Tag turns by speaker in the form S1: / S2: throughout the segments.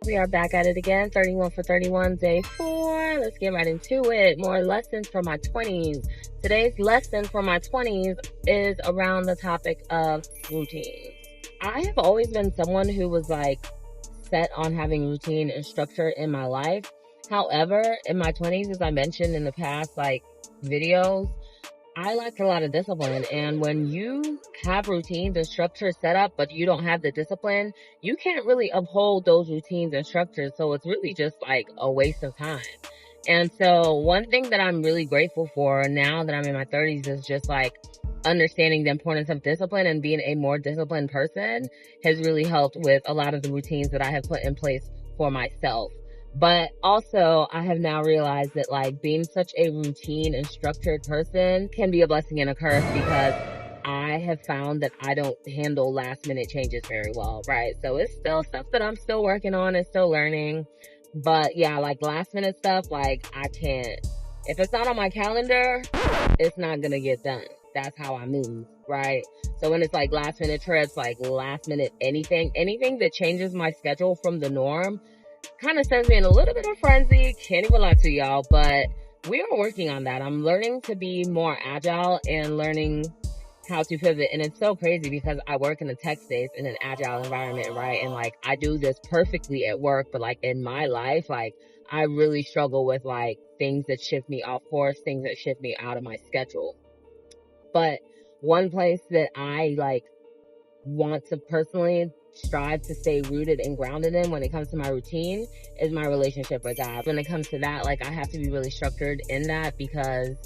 S1: We are back at it again, 31 for 31, day 4. Let's get right into it. More lessons for my 20s. Today's lesson for my 20s is around the topic of routines. I have always been someone who was set on having routine and structure in my life. However, in my 20s, as I mentioned in the past videos, I lacked a lot of discipline, and when you have routines and structures set up, but you don't have the discipline, you can't really uphold those routines and structures, so it's really just a waste of time. And so one thing that I'm really grateful for now that I'm in my 30s is just understanding the importance of discipline, and being a more disciplined person has really helped with a lot of the routines that I have put in place for myself. But also, I have now realized that being such a routine and structured person can be a blessing and a curse, because I have found that I don't handle last minute changes very well, right? So it's still stuff that I'm still working on and still learning. But yeah, last minute stuff, I can't. If it's not on my calendar, it's not gonna get done. That's how I move, right? So when it's last minute trips, last minute anything that changes my schedule from the norm, kind of sends me in a little bit of frenzy. Can't even lie to y'all, but we are working on that. I'm learning to be more agile and learning how to pivot. And it's so crazy because I work in the tech space in an agile environment, right? And I do this perfectly at work, but in my life, I really struggle with things that shift me off course, things that shift me out of my schedule. But one place that I want to personally strive to stay rooted and grounded in when it comes to my routine is my relationship with God. When it comes to that, I have to be really structured in that, because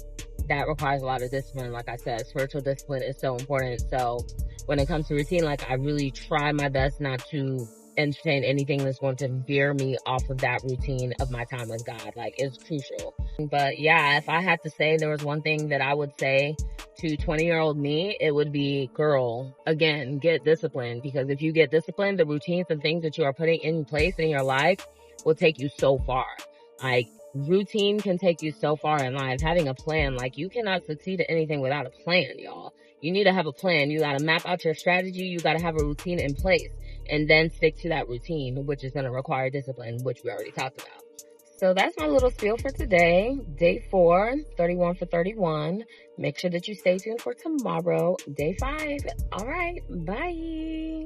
S1: that requires a lot of discipline. Like I said, spiritual discipline is so important. So when it comes to routine, I really try my best not to entertain anything that's going to veer me off of that routine of my time with God. It's crucial. But yeah, if I had to say there was one thing that I would say to 20-year-old me, it would be, girl, again, get disciplined. Because if you get disciplined, the routines and things that you are putting in place in your life will take you so far. Routine can take you so far in life. Having a plan, you cannot succeed at anything without a plan, y'all. You need to have a plan. You got to map out your strategy. You got to have a routine in place, and then stick to that routine, which is going to require discipline, which we already talked about. So that's my little spiel for today. Day 4, 31 for 31. Make sure that you stay tuned for tomorrow, day 5. All right, bye.